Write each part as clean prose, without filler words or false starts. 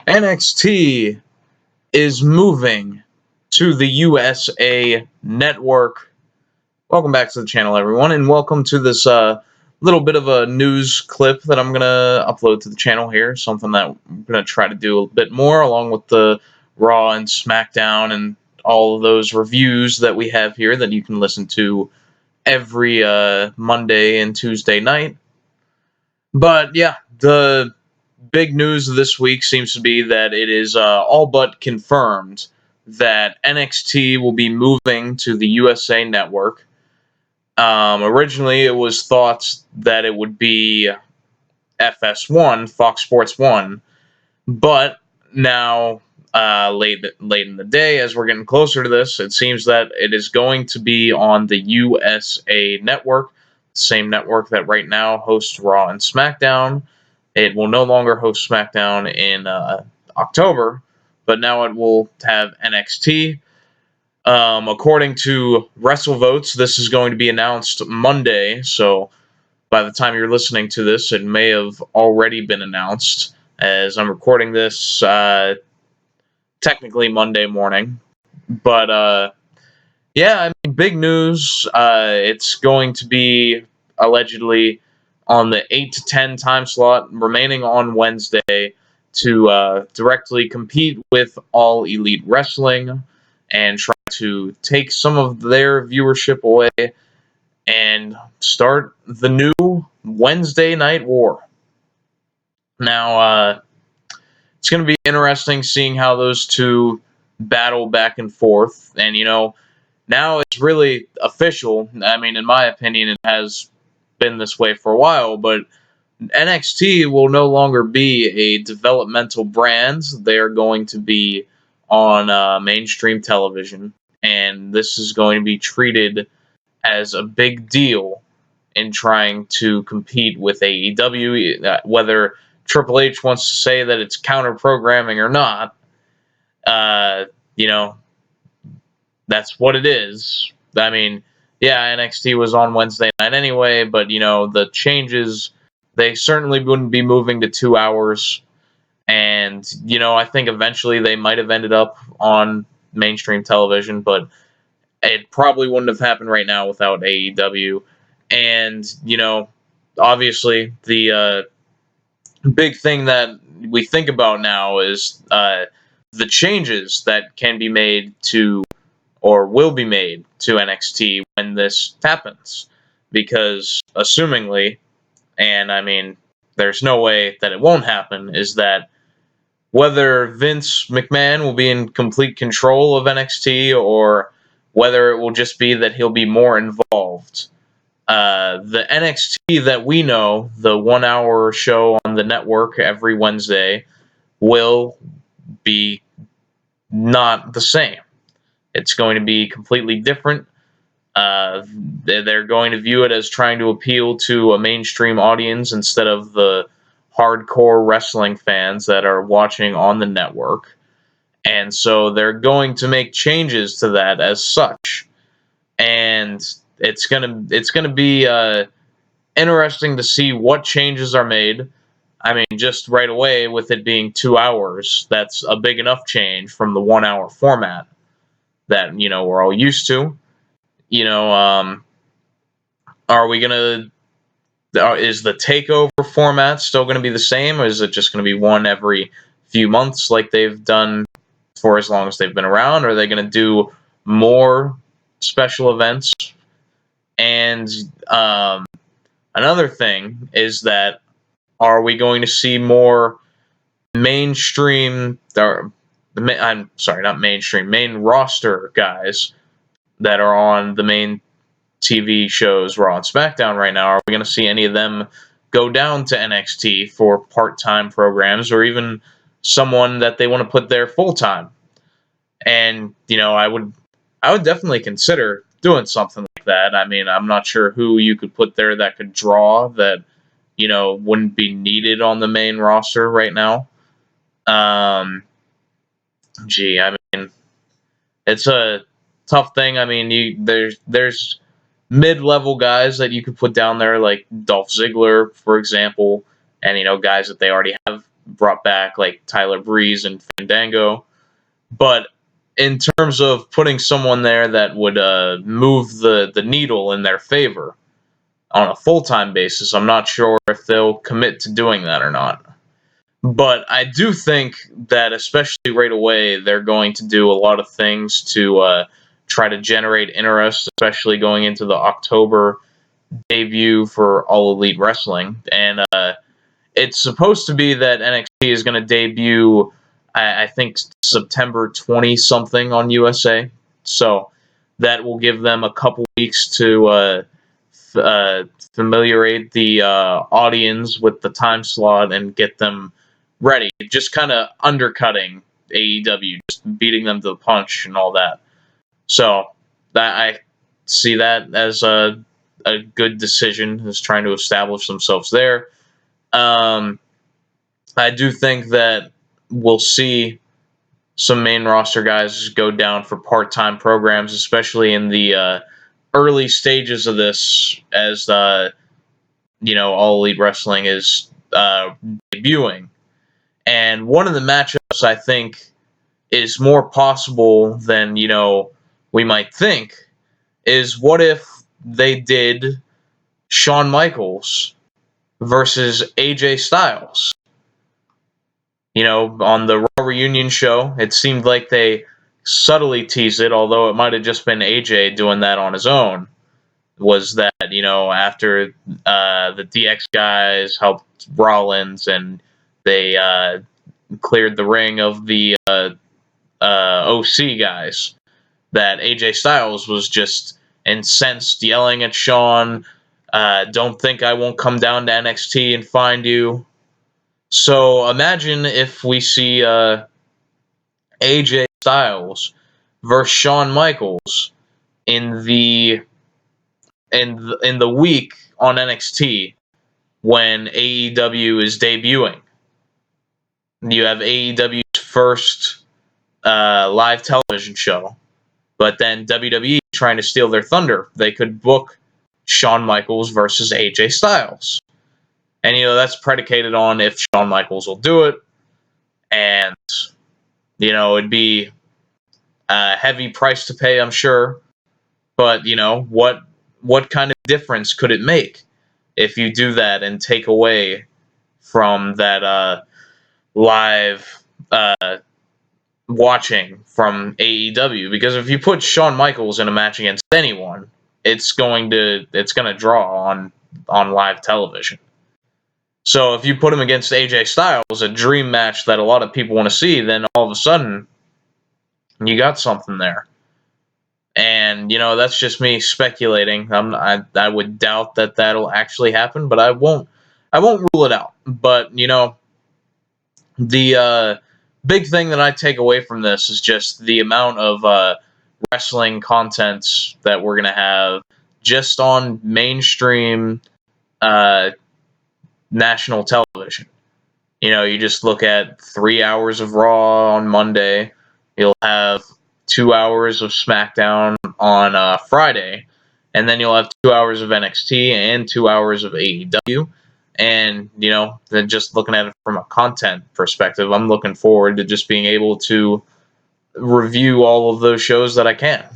NXT is moving to the USA Network. Welcome back to the channel, everyone, and welcome to this little bit of a news clip that I'm going to upload to the channel here. Something that I'm going to try to do a bit more, along with the Raw and SmackDown and all of those reviews that we have here that you can listen to every Monday and Tuesday night. But yeah, the big news this week seems to be that it is all but confirmed that NXT will be moving to the USA Network. Originally, it was thought that it would be FS1, Fox Sports 1, but now, late in the day, as we're getting closer to this, it seems that it is going to be on the USA Network, the same network that right now hosts Raw and SmackDown. It will no longer host SmackDown in October, but now it will have NXT. According to WrestleVotes, this is going to be announced Monday, so by the time you're listening to this, it may have already been announced, as I'm recording this technically Monday morning. But, yeah, I mean, big news. It's going to be allegedly on the 8 to 10 time slot, remaining on Wednesday, to directly compete with All Elite Wrestling and try to take some of their viewership away and start the new Wednesday Night War. Now, it's going to be interesting seeing how those two battle back and forth. And, now it's really official. I mean, in my opinion, it has been this way for a while, but NXT will no longer be a developmental brand. They are going to be on mainstream television, and this is going to be treated as a big deal in trying to compete with AEW. Whether Triple H wants to say that it's counter-programming or not, that's what it is. I mean, yeah, NXT was on Wednesday night anyway, but, the changes, they certainly wouldn't be moving to 2 hours. And, I think eventually they might have ended up on mainstream television, but it probably wouldn't have happened right now without AEW. And, obviously the big thing that we think about now is the changes that can be made to, or will be made to, NXT when this happens. Because, assumingly, and I mean, there's no way that it won't happen, is that whether Vince McMahon will be in complete control of NXT or whether it will just be that he'll be more involved. The NXT that we know, the 1 hour show on the network every Wednesday, will be not the same. It's going to be completely different. They're going to view it as trying to appeal to a mainstream audience instead of the hardcore wrestling fans that are watching on the network. And so they're going to make changes to that as such. And it's gonna be interesting to see what changes are made. I mean, just right away, with it being 2 hours, that's a big enough change from the 1 hour format that, we're all used to. Are we gonna? Is the takeover format still going to be the same, or is it just going to be one every few months like they've done for as long as they've been around? Or are they going to do more special events? And another thing is that, are we going to see more mainstream, I'm sorry, not mainstream, main roster guys that are on the main TV shows, Raw and SmackDown right now? Are we going to see any of them go down to NXT for part-time programs, or even someone that they want to put there full-time? And, I would definitely consider doing something like that. I mean, I'm not sure who you could put there that could draw that, wouldn't be needed on the main roster right now. I mean, it's a tough thing. I mean, there's mid-level guys that you could put down there, like Dolph Ziggler, for example, and, guys that they already have brought back, like Tyler Breeze and Fandango. But in terms of putting someone there that would move the needle in their favor on a full-time basis, I'm not sure if they'll commit to doing that or not. But I do think that, especially right away, they're going to do a lot of things to try to generate interest, especially going into the October debut for All Elite Wrestling. And it's supposed to be that NXT is going to debut, I think, September 20-something on USA. So that will give them a couple weeks to familiarize the audience with the time slot and get them ready. Just kind of undercutting AEW, just beating them to the punch and all that. So that I see that as a good decision, is trying to establish themselves there. I do think that we'll see some main roster guys go down for part-time programs, especially in the early stages of this, as All Elite Wrestling is debuting. And one of the matchups I think is more possible than we might think is, what if they did Shawn Michaels versus AJ Styles? On the Raw Reunion show, it seemed like they subtly teased it, although it might have just been AJ doing that on his own. Was that, after the DX guys helped Rollins and they cleared the ring of the OC guys, that AJ Styles was just incensed, yelling at Shawn, don't think I won't come down to NXT and find you. So imagine if we see AJ Styles versus Shawn Michaels in the week on NXT when AEW is debuting. You have AEW's first live television show, but then WWE trying to steal their thunder. They could book Shawn Michaels versus AJ Styles. And, that's predicated on if Shawn Michaels will do it. And, it'd be a heavy price to pay, I'm sure. But, what kind of difference could it make if you do that and take away from that live watching from AEW? Because if you put Shawn Michaels in a match against anyone, it's gonna draw on live television. So if you put him against AJ Styles, a dream match that a lot of people want to see, then all of a sudden you got something there. And that's just me speculating. I would doubt that that'll actually happen, but I won't rule it out. But the big thing that I take away from this is just the amount of wrestling content that we're gonna have just on mainstream national television. You just look at 3 hours of Raw on Monday. You'll have 2 hours of SmackDown on Friday, and then you'll have 2 hours of NXT and 2 hours of AEW. And, then just looking at it from a content perspective, I'm looking forward to just being able to review all of those shows that I can.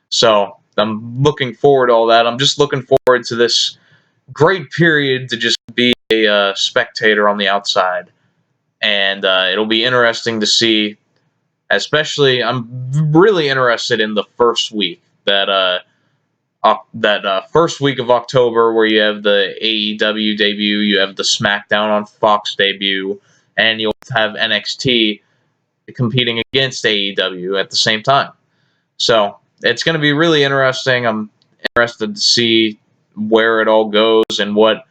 So I'm looking forward to all that. I'm just looking forward to this great period to just be a spectator on the outside. And it'll be interesting to see, especially I'm really interested in the first week, that first week of October, where you have the AEW debut, you have the SmackDown on Fox debut, and you'll have NXT competing against AEW at the same time. So it's going to be really interesting. I'm interested to see where it all goes and what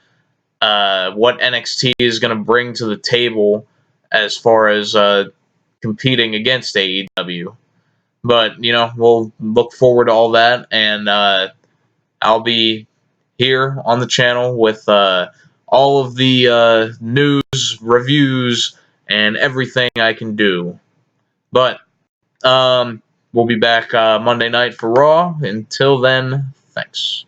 NXT is going to bring to the table as far as competing against AEW. But, we'll look forward to all that, and I'll be here on the channel with all of the news, reviews, and everything I can do. But we'll be back Monday night for Raw. Until then, thanks.